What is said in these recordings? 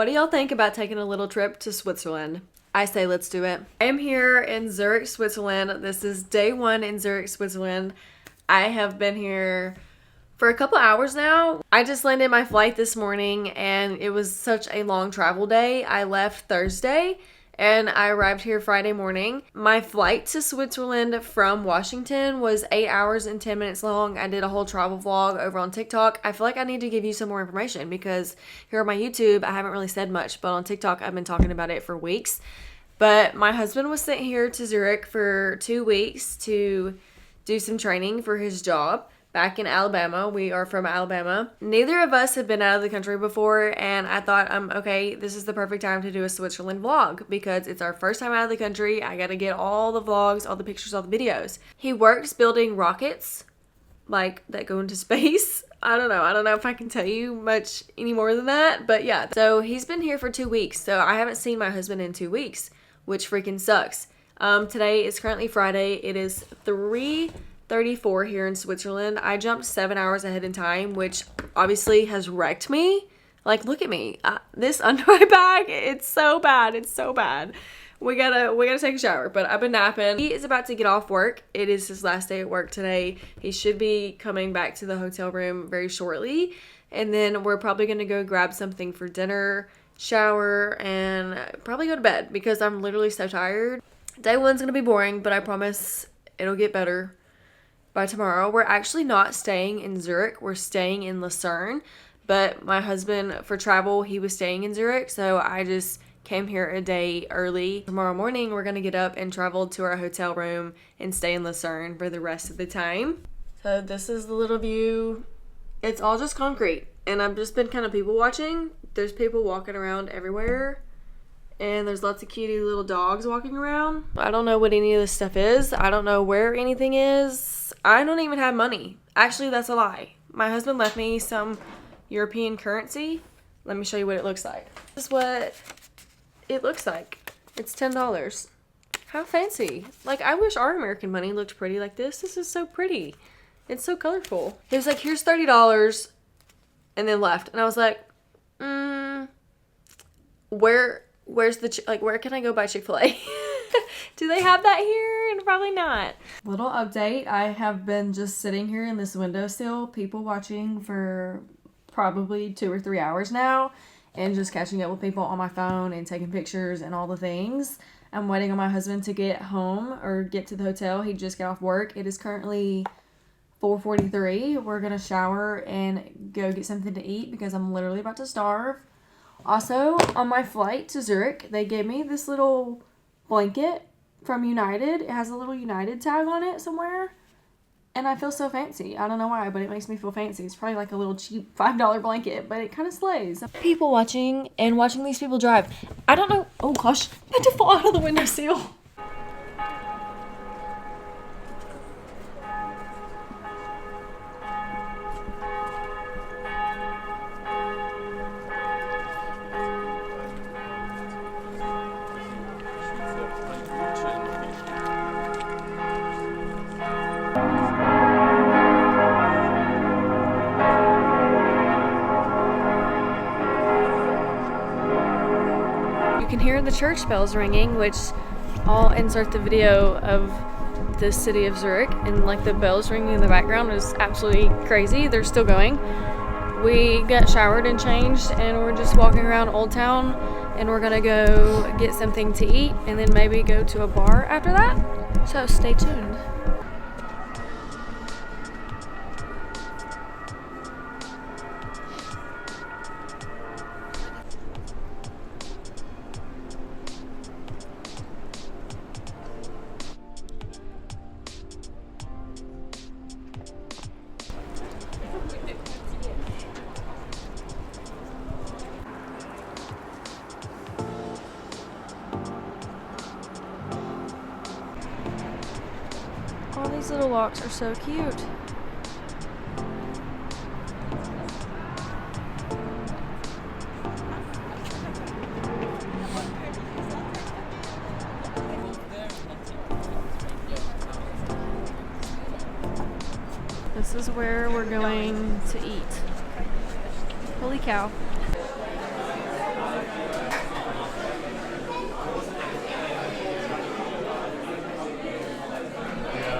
What do y'all think about taking a little trip to Switzerland? I say let's do it. I am here in Zurich, Switzerland. This is day 1 in Zurich, Switzerland. I have been here for a couple hours now. I just landed my flight this morning and it was such a long travel day. I left Thursday and I arrived here Friday morning. My flight to Switzerland from Washington was 8 hours and 10 minutes long. I did a whole travel vlog over on TikTok. I feel like I need to give you some more information because here on my YouTube, I haven't really said much, but on TikTok, I've been talking about it for weeks. But my husband was sent here to Zurich for 2 weeks to do some training for his job back in Alabama. We are from Alabama. Neither of us have been out of the country before, and I thought, okay, this is the perfect time to do a Switzerland vlog because it's our first time out of the country. I gotta get all the vlogs, all the pictures, all the videos. He works building rockets, like, that go into space. I don't know if I can tell you much any more than that, but yeah. So he's been here for 2 weeks, so I haven't seen my husband in 2 weeks, which freaking sucks. Today is currently Friday. It is 3:34 here in Switzerland. I jumped 7 hours ahead in time, which obviously has wrecked me. Like, look at me. This under my bag, it's so bad. It's so bad. We gotta take a shower, but I've been napping. He is about to get off work. It is his last day at work today. He should be coming back to the hotel room very shortly. And then we're probably gonna go grab something for dinner, shower, and probably go to bed because I'm literally so tired. Day 1's gonna be boring, but I promise it'll get better by tomorrow. We're actually not staying in Zurich. We're staying in Lucern. But my husband, for travel, he was staying in Zurich. So I just came here a day early. Tomorrow morning, we're going to get up and travel to our hotel room and stay in Lucern for the rest of the time. So this is the little view. It's all just concrete. And I've just been kind of people watching. There's people walking around everywhere. And there's lots of cutie little dogs walking around. I don't know what any of this stuff is. I don't know where anything is. I don't even have money. Actually, that's a lie. My husband left me some European currency. Let me show you what it looks like. This is what it looks like. It's $10. How fancy. Like, I wish our American money looked pretty like this. This is so pretty. It's so colorful. He was like, here's $30, and then left. And I was like, where's the, where can I go buy Chick-fil-A? Do they have that here? And probably not. Little update. I have been just sitting here in this windowsill, people watching for probably 2 or 3 hours now, and just catching up with people on my phone and taking pictures and all the things. I'm waiting on my husband to get home or get to the hotel. He just got off work. It is currently 4:43. We're gonna shower and go get something to eat because I'm literally about to starve. Also, on my flight to Zurich, they gave me this little blanket from United. It has a little United tag on it somewhere. And I feel so fancy. I don't know why, but it makes me feel fancy. It's probably like a little cheap $5 blanket, but it kind of slays. People watching and watching these people drive. I don't know. Oh gosh, I had to fall out of the windowsill. You can hear the church bells ringing, which I'll insert the video of the city of Zurich, and like the bells ringing in the background is absolutely crazy. They're still going. We got showered and changed, and we're just walking around Old Town, and we're gonna go get something to eat and then maybe go to a bar after that. So stay tuned. All these little locks are so cute. This is where we're going to eat. Holy cow.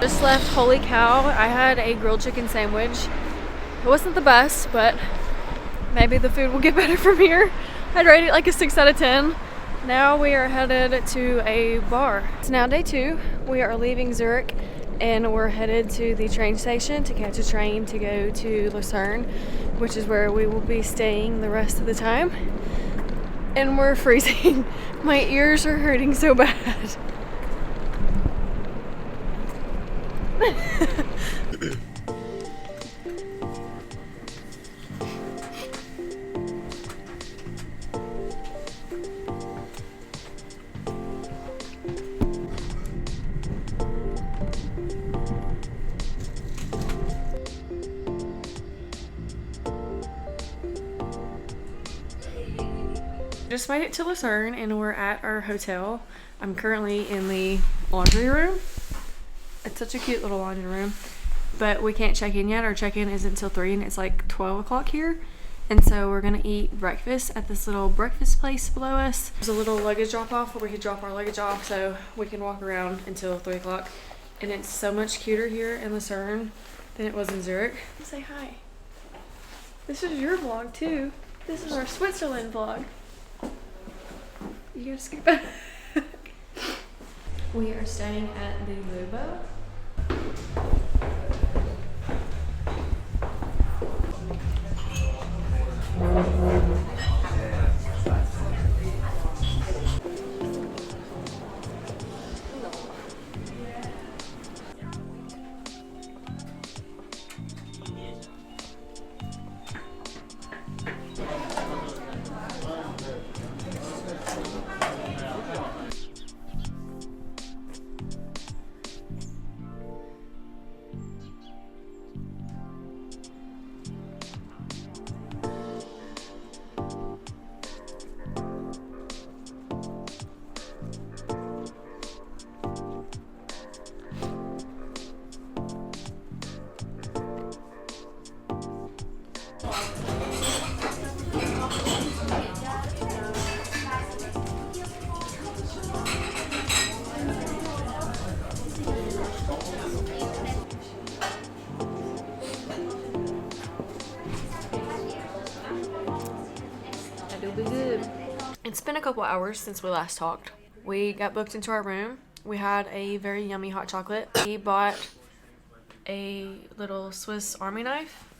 Just left. Holy cow, I had a grilled chicken sandwich. It wasn't the best, but maybe the food will get better from here. I'd rate it like a 6 out of 10. Now we are headed to a bar. It's now day 2. We are leaving Zurich and we're headed to the train station to catch a train to go to Lucern, which is where we will be staying the rest of the time. And we're freezing. My ears are hurting so bad. Just made it to Lucern and we're at our hotel. I'm currently in the laundry room. It's such a cute little laundry room, but we can't check in yet. Our check-in isn't until 3 and it's like 12 o'clock here. And so we're gonna eat breakfast at this little breakfast place below us. There's a little luggage drop off where we could drop our luggage off so we can walk around until 3 o'clock. And it's so much cuter here in Lucern than it was in Zurich. Say hi. This is your vlog too. This is our Switzerland vlog. You gotta scoot back. We are staying at the Lubo. It's been a couple hours since we last talked. We got booked into our room. We had a very yummy hot chocolate. We bought a little Swiss Army knife.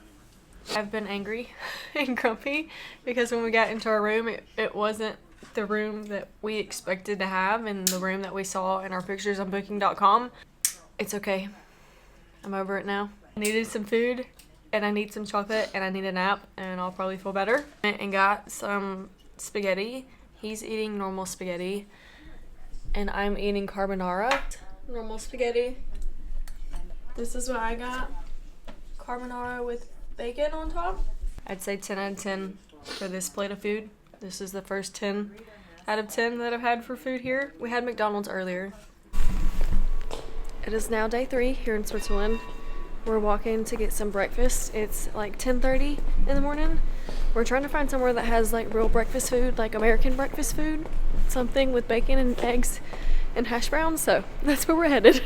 I've been angry and grumpy because when we got into our room, it wasn't the room that we expected to have and the room that we saw in our pictures on booking.com. It's okay. I'm over it now. I needed some food and I need some chocolate and I need a nap and I'll probably feel better. And got some spaghetti. He's eating normal spaghetti and I'm eating carbonara. Normal spaghetti. This is what I got. Carbonara with bacon on top. I'd say 10 out of 10 for this plate of food. This is the first 10 out of 10 that I've had for food here. We had McDonald's earlier. It is now day 3 here in Switzerland. We're walking to get some breakfast. It's like 10:30 in the morning. We're trying to find somewhere that has like real breakfast food, like American breakfast food. Something with bacon and eggs and hash browns, so that's where we're headed.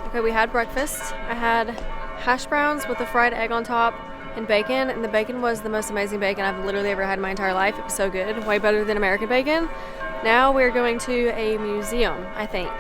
Okay, we had breakfast. I had hash browns with a fried egg on top and bacon, and the bacon was the most amazing bacon I've literally ever had in my entire life. It was so good, way better than American bacon. Now we're going to a museum, I think.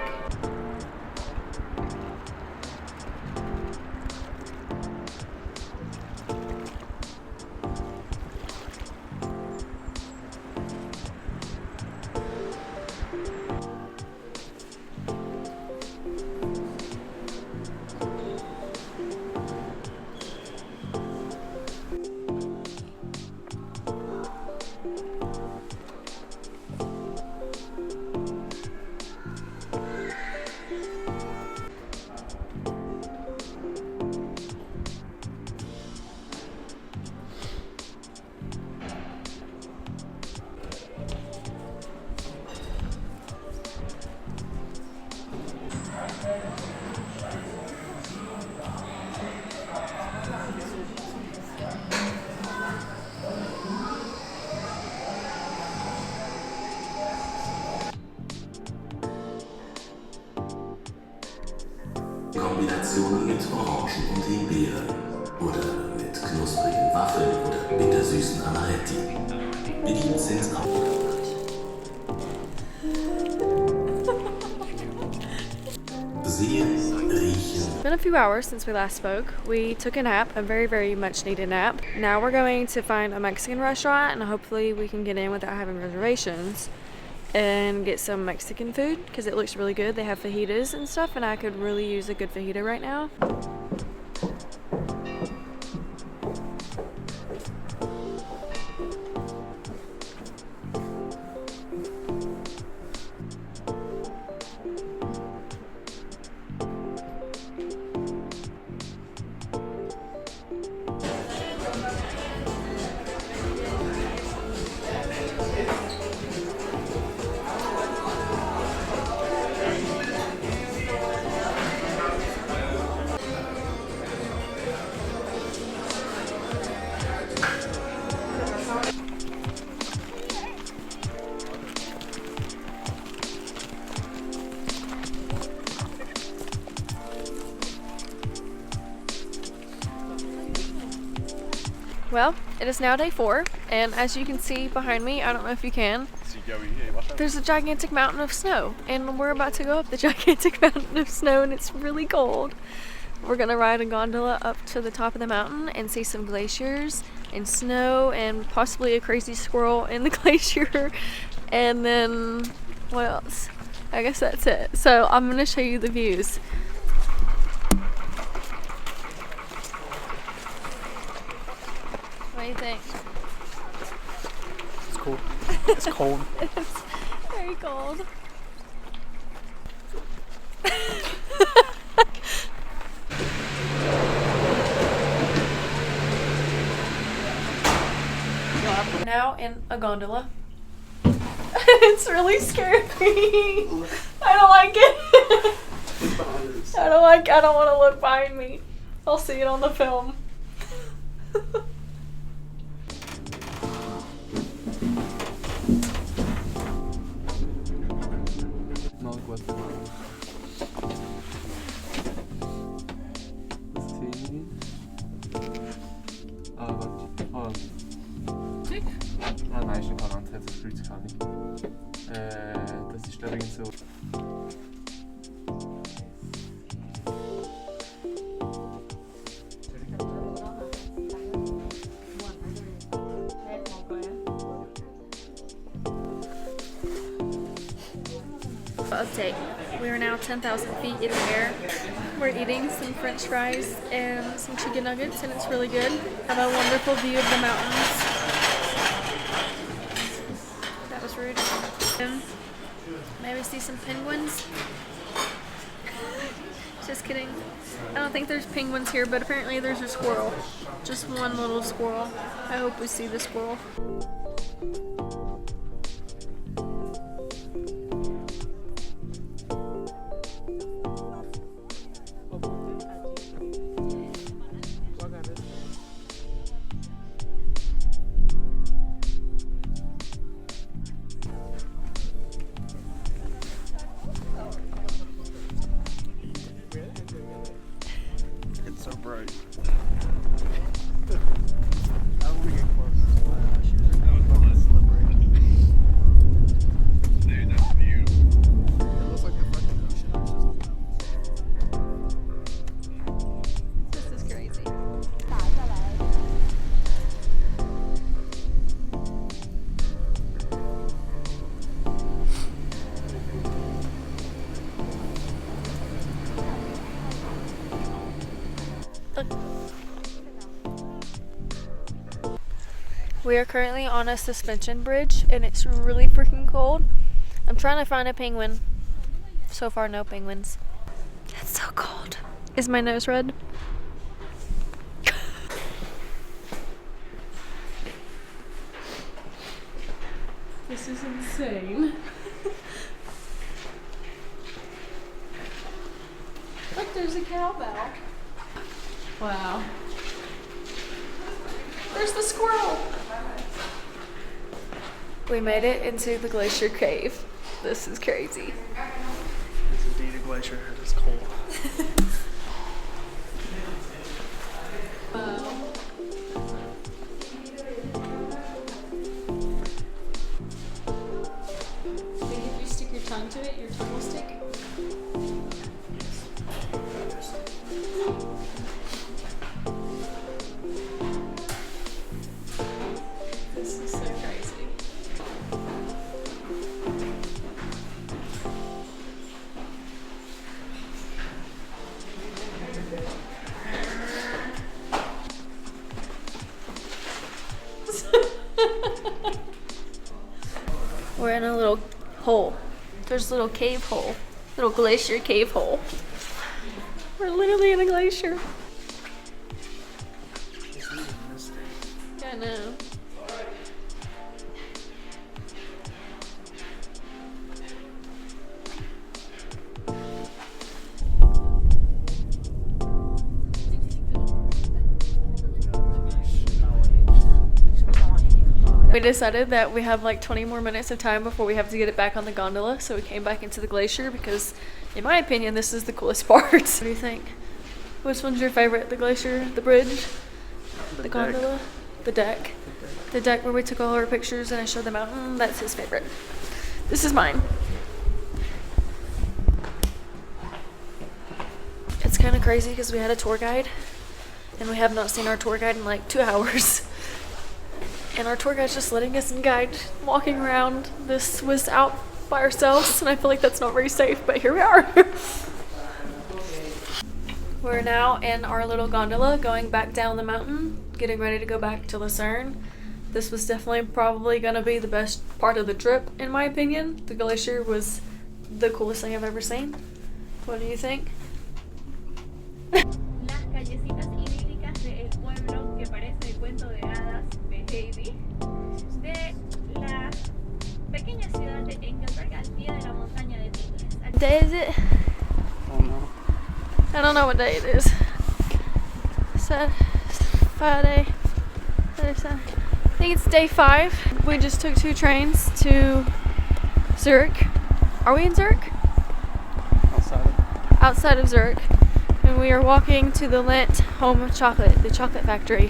Kombinationen mit Orangen und Himbeere oder mit knusprigen Waffeln oder bittersüßen Amaretti. Beliebt sind auch sehen, riechen. It's been a few hours since we last spoke. We took a nap, a very, very much needed nap. Now we're going to find a Mexican restaurant and hopefully we can get in without having reservations and get some Mexican food because it looks really good. They have fajitas and stuff and I could really use a good fajita right now. Well, it is now day 4, and as you can see behind me, I don't know if you can, there's a gigantic mountain of snow, and we're about to go up the gigantic mountain of snow, and it's really cold. We're gonna ride a gondola up to the top of the mountain and see some glaciers and snow and possibly a crazy squirrel in the glacier, and then what else? I guess that's it. So I'm gonna show you the views. What do you think? It's cool. It's cold. It's very cold. Now in a gondola. It's really scary. I don't like it. I don't want to look behind me. I'll see it on the film. Nein, ist nicht Garantie, das Kreuz kann ich. Das ist übrigens so. Update. We are now 10,000 feet in the air. We're eating some french fries and some chicken nuggets and it's really good. Have a wonderful view of the mountains. That was rude. Maybe see some penguins. Just kidding. I don't think there's penguins here, but apparently there's a squirrel. Just one little squirrel. I hope we see the squirrel. It's so bright. I don't want to get close. My shoes are fucking slippery. Dude, that's beautiful. It looks like the fucking ocean. This is crazy. We are currently on a suspension bridge and it's really freaking cold. I'm trying to find a penguin. So far, no penguins. It's so cold. Is my nose red? This is insane. Look, there's a cowbell. Wow. There's the squirrel. We made it into the glacier cave. This is crazy. It's indeed a glacier. It is cold. We're in a little hole. There's a little cave hole. Little glacier cave hole. We're literally in a glacier. Yeah, I know. We decided that we have like 20 more minutes of time before we have to get it back on the gondola, so we came back into the glacier because, in my opinion, this is the coolest part. What do you think? Which one's your favorite? The glacier, the bridge, the gondola, the deck? The deck where we took all our pictures and I showed the mountain, that's his favorite. This is mine. It's kind of crazy because we had a tour guide and we have not seen our tour guide in like 2 hours. And our tour guide's just letting us guide walking around this Swiss Alp by ourselves, and I feel like that's not very safe, but here we are. We're now in our little gondola going back down the mountain, getting ready to go back to Lucern. This was definitely probably gonna be the best part of the trip, in my opinion. The glacier was the coolest thing I've ever seen. What do you think? Las callecitas idílicas de el pueblo que parece el cuento de hadas de Heidi, de la pequeña ciudad de Engelberg al pie de la montaña de Tigres. What day is it? Oh no. I don't know what day it is. Friday. Thursday. I think it's day 5. We just took 2 trains to Zurich. Are we in Zurich? Outside of Zurich. And we are walking to the Lent home of chocolate, the chocolate factory.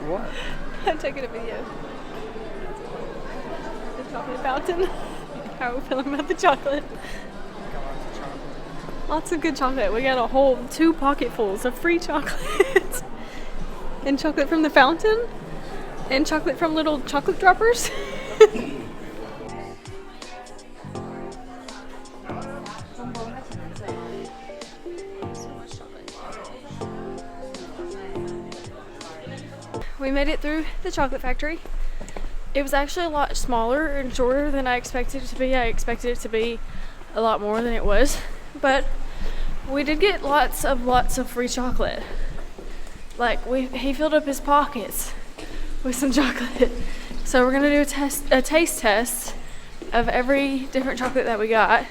What? I'm taking a video. The chocolate fountain. How are we feeling about the chocolate? Lots of good chocolate. We got a whole 2 pocketfuls of free chocolate. And chocolate from the fountain. And chocolate from little chocolate droppers. We made it through the chocolate factory. It was actually a lot smaller and shorter than I expected it to be. I expected it to be a lot more than it was, but we did get lots of free chocolate. Like he filled up his pockets with some chocolate. So we're gonna do a taste test of every different chocolate that we got.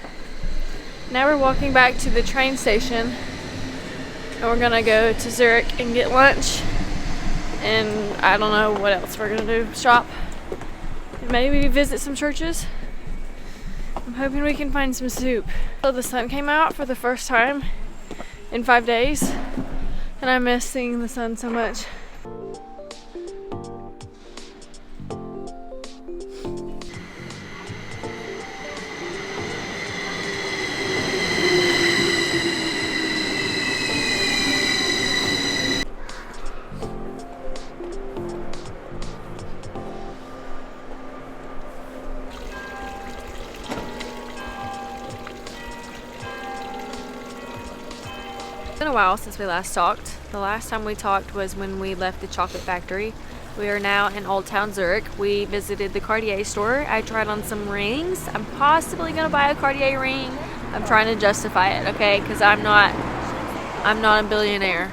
Now we're walking back to the train station and we're gonna go to Zurich and get lunch. And I don't know what else we're gonna do. Shop. And maybe visit some churches. I'm hoping we can find some soup. So the sun came out for the first time in 5 days. And I miss seeing the sun so much. It's been a while since we last talked. The last time we talked was when we left the chocolate factory. We are now in Old Town Zurich. We visited the Cartier store. I tried on some rings. I'm possibly gonna buy a Cartier ring. I'm trying to justify it, okay? Because I'm not a billionaire.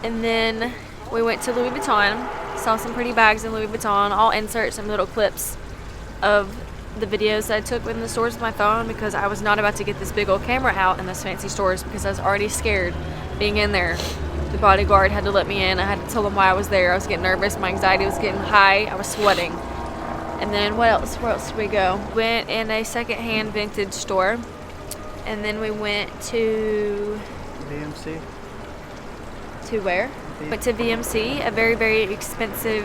And then we went to Louis Vuitton. Saw some pretty bags in Louis Vuitton. I'll insert some little clips of the videos that I took in the stores with my phone because I was not about to get this big old camera out in those fancy stores because I was already scared being in there. The bodyguard had to let me in. I had to tell him why I was there. I was getting nervous. My anxiety was getting high. I was sweating. And then what else? Where else did we go? Went in a secondhand vintage store. And then we went to... VMC. To where? Went to VMC, a very, very expensive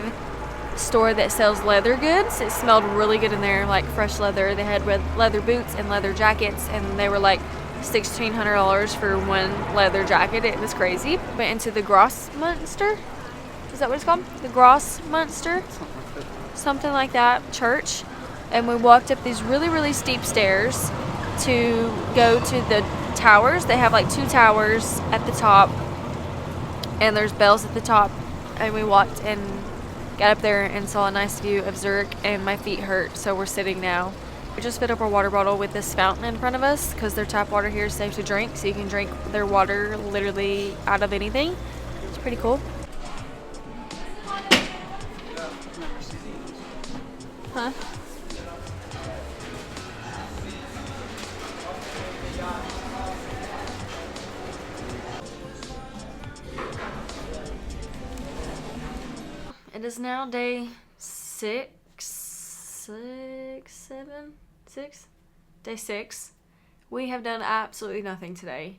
store that sells leather goods. It smelled really good in there, like fresh leather. They had red leather boots and leather jackets, and they were like $1,600 for one leather jacket. It was crazy. Went into the Grossmünster. Is that what it's called? The Grossmünster? Something like that. Church. And we walked up these really, really steep stairs to go to the towers. They have like 2 towers at the top, and there's bells at the top. And we walked and got up there and saw a nice view of Zurich, and my feet hurt, so we're sitting now. We just filled up our water bottle with this fountain in front of us because their tap water here is safe to drink, so you can drink their water literally out of anything. It's pretty cool. Huh? It is now day 6. Day 6. We have done absolutely nothing today.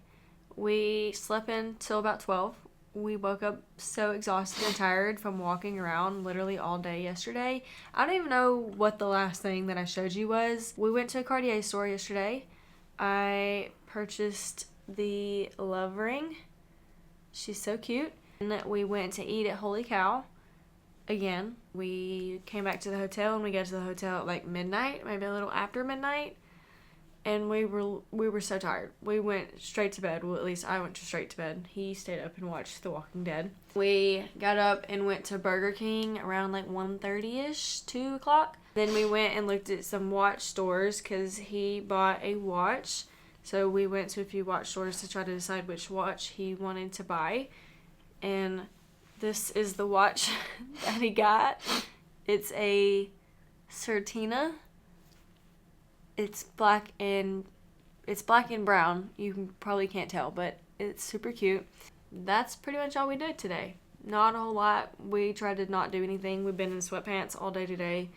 We slept in till about 12. We woke up so exhausted and tired from walking around literally all day yesterday. I don't even know what the last thing that I showed you was. We went to a Cartier store yesterday. I purchased the love ring. She's so cute. And we went to eat at Holy Cow. Again, we came back to the hotel, and we got to the hotel at like midnight, maybe a little after midnight, and we were so tired. We went straight to bed. Well, at least I went straight to bed. He stayed up and watched The Walking Dead. We got up and went to Burger King around like 1:30ish, 2 o'clock. Then we went and looked at some watch stores because he bought a watch. So we went to a few watch stores to try to decide which watch he wanted to buy, and this is the watch that he got. It's a Certina. It's black and brown. You probably can't tell, but it's super cute. That's pretty much all we did today. Not a whole lot. We tried to not do anything. We've been in sweatpants all day today.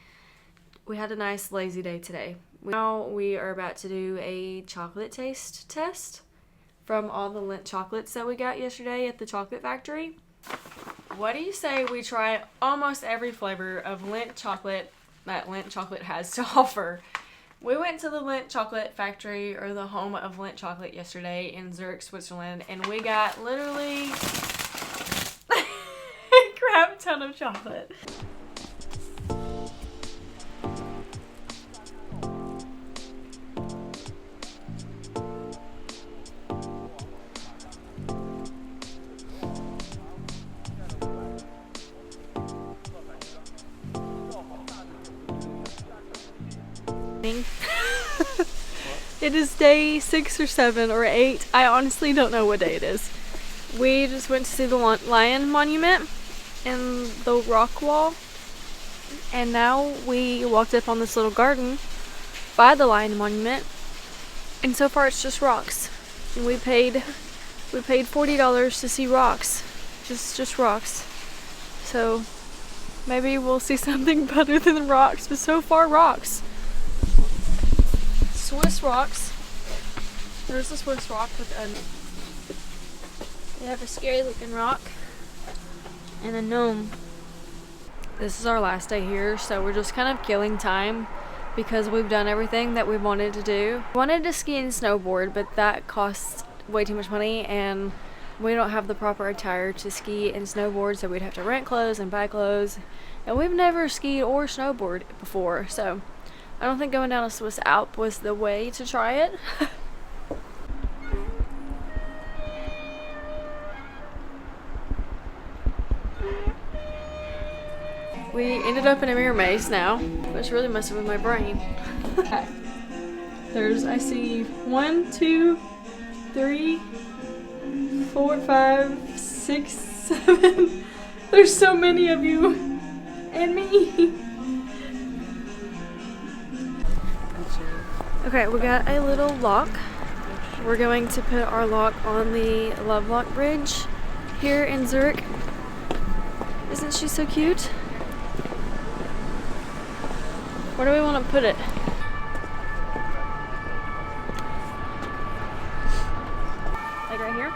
We had a nice lazy day today. Now we are about to do a chocolate taste test from all the Lindt chocolates that we got yesterday at the chocolate factory. What do you say we try almost every flavor of Lindt chocolate that Lindt chocolate has to offer? We went to the Lindt chocolate factory, or the home of Lindt chocolate, yesterday in Zurich, Switzerland, and we got literally a crap ton of chocolate. It is day 6 or 7 or 8. I honestly don't know what day it is. We just went to see the lion monument and the rock wall, and now we walked up on this little garden by the lion monument, and so far it's just rocks. And we paid $40 to see rocks, just rocks. So maybe we'll see something better than rocks, but so far rocks. Swiss rocks. There's a Swiss rock with they have a scary looking rock and a gnome. This is our last day here, so we're just kind of killing time because we've done everything that we wanted to do. We wanted to ski and snowboard, but that costs way too much money, and we don't have the proper attire to ski and snowboard, so we'd have to rent clothes and buy clothes, and we've never skied or snowboarded before, so I don't think going down a Swiss Alp was the way to try it. ended up in a mirror maze now, which really messing with my brain. I see 1, 2, 3, 4, 5, 6, 7. There's so many of you and me. Okay, we got a little lock. We're going to put our lock on the Lovelock Bridge here in Zurich. Isn't she so cute? Where do we want to put it? Like right here?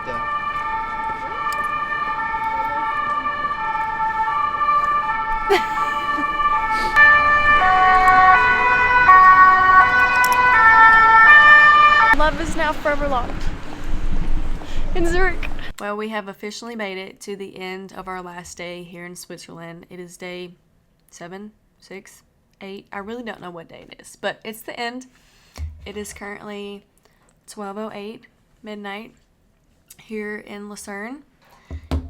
Yeah. Love is now forever locked in Zurich. Well, we have officially made it to the end of our last day here in Switzerland. It is day 7, 6, 8. I really don't know what day it is, but it's the end. It is currently 12:08 midnight here in Lucern.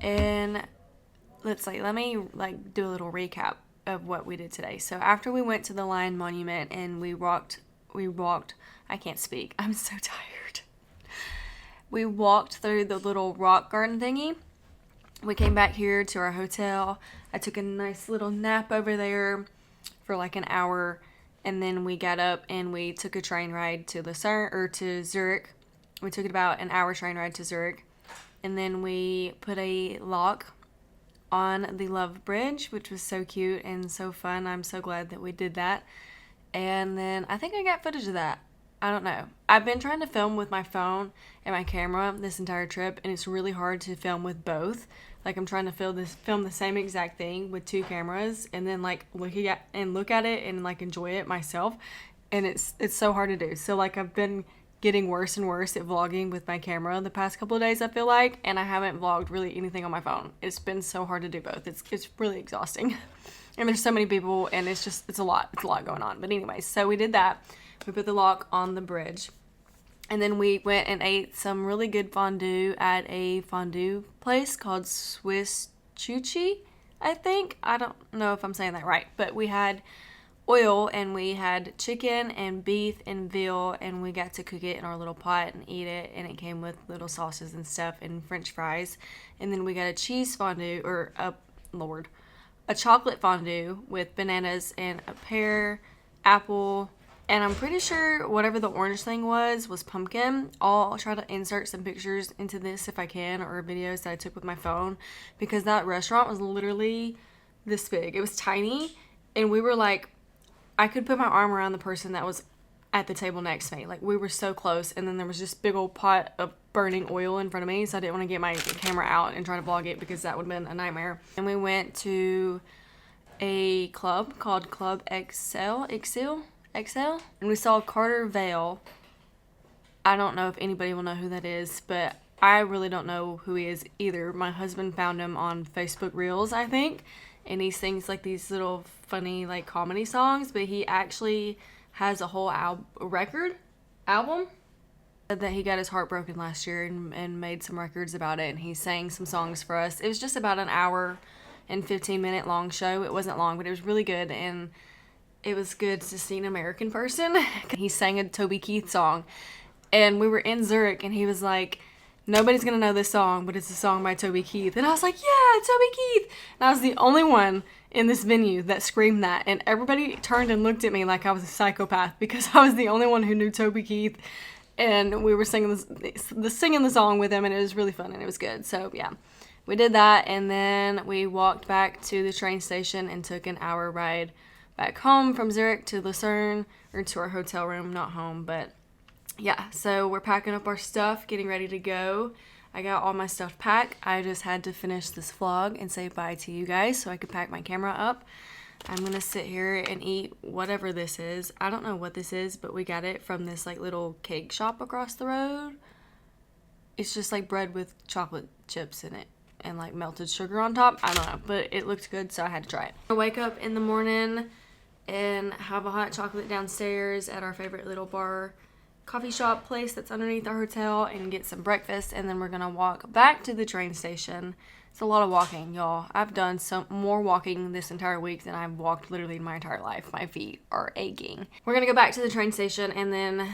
And let's see, let me do a little recap of what we did today. So after we went to the Lion Monument and we walked, I can't speak, I'm so tired. We walked through the little rock garden thingy. We came back here to our hotel. I took a nice little nap over there for like an hour, and then we got up and we took a train ride to Lucern, or to Zurich. We took about an hour train ride to Zurich, and then we put a lock on the Love Bridge, which was so cute and so fun. I'm so glad that we did that. And then I think I got footage of that. I don't know. I've been trying to film with my phone and my camera this entire trip, and it's really hard to film with both. Like, I'm trying to film the same exact thing with 2 cameras, and then like look at it and like enjoy it myself. And it's so hard to do. So like, I've been getting worse and worse at vlogging with my camera the past couple of days, I feel like, and I haven't vlogged really anything on my phone. It's been so hard to do both. It's really exhausting. And there's so many people, and it's a lot going on. But anyways, so we did that. We put the lock on the bridge, and then we went and ate some really good fondue at a fondue place called Swiss Chuchi, I think. I don't know if I'm saying that right, but we had oil, and we had chicken and beef and veal, and we got to cook it in our little pot and eat it, and it came with little sauces and stuff and french fries. And then we got a cheese fondue, or a chocolate fondue with bananas and a pear, apple, and I'm pretty sure whatever the orange thing was pumpkin. I'll try to insert some pictures into this if I can, or videos that I took with my phone, because that restaurant was literally this big. It was tiny, and we were like, I could put my arm around the person that was at the table next to me. Like, we were so close, and then there was just big old pot of burning oil in front of me, so I didn't want to get my camera out and try to vlog it, because that would have been a nightmare. And we went to a club called Club XL, and we saw Carter Vale. I don't know if anybody will know who that is, but I really don't know who he is either. My husband found him on Facebook Reels, I think, and he sings like these little funny like comedy songs, but he actually has a whole album that he got his heart broken last year and made some records about it, and he sang some songs for us. It was just about an hour and 15-minute long show. It wasn't long, but it was really good, and it was good to see an American person. He sang a Toby Keith song, and we were in Zurich, and he was like, nobody's gonna know this song, but it's a song by Toby Keith. And I was like, yeah, Toby Keith. And I was the only one in this venue that screamed that, and everybody turned and looked at me like I was a psychopath, because I was the only one who knew Toby Keith, and we were singing the song with him, and it was really fun, and it was good. So yeah, we did that, and then we walked back to the train station and took an hour ride back home from Zurich to Lucern, or to our hotel room, not home, but yeah. So we're packing up our stuff, getting ready to go. I got all my stuff packed. I just had to finish this vlog and say bye to you guys so I could pack my camera up. I'm gonna sit here and eat whatever this is. I don't know what this is, but we got it from this like little cake shop across the road. It's just like bread with chocolate chips in it and like melted sugar on top. I don't know, but it looked good, so I had to try it. I wake up in the morning and have a hot chocolate downstairs at our favorite little bar coffee shop place that's underneath our hotel and get some breakfast, and then we're gonna walk back to the train station. It's a lot of walking, y'all. I've done some more walking this entire week than I've walked literally in my entire life. My feet are aching. We're gonna go back to the train station and then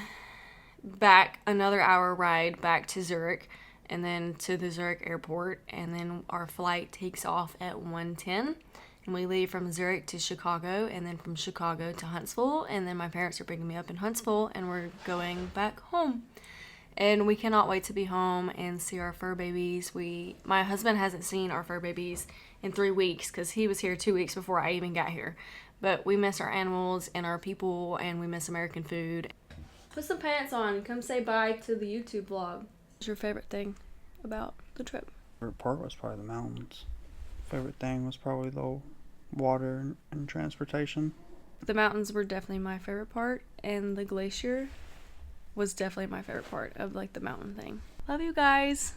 back another hour ride back to Zurich and then to the Zurich airport, and then our flight takes off at 1:10. And we leave from Zurich to Chicago, and then from Chicago to Huntsville, and then my parents are picking me up in Huntsville, and we're going back home. And we cannot wait to be home and see our fur babies. My husband hasn't seen our fur babies in 3 weeks because he was here 2 weeks before I even got here. But we miss our animals and our people, and we miss American food. Put some pants on. Come say bye to the YouTube vlog. What's your favorite thing about the trip? Favorite part was probably the mountains. Favorite thing was probably the water and transportation. The mountains were definitely my favorite part, and the glacier was definitely my favorite part of like the mountain thing. Love you guys.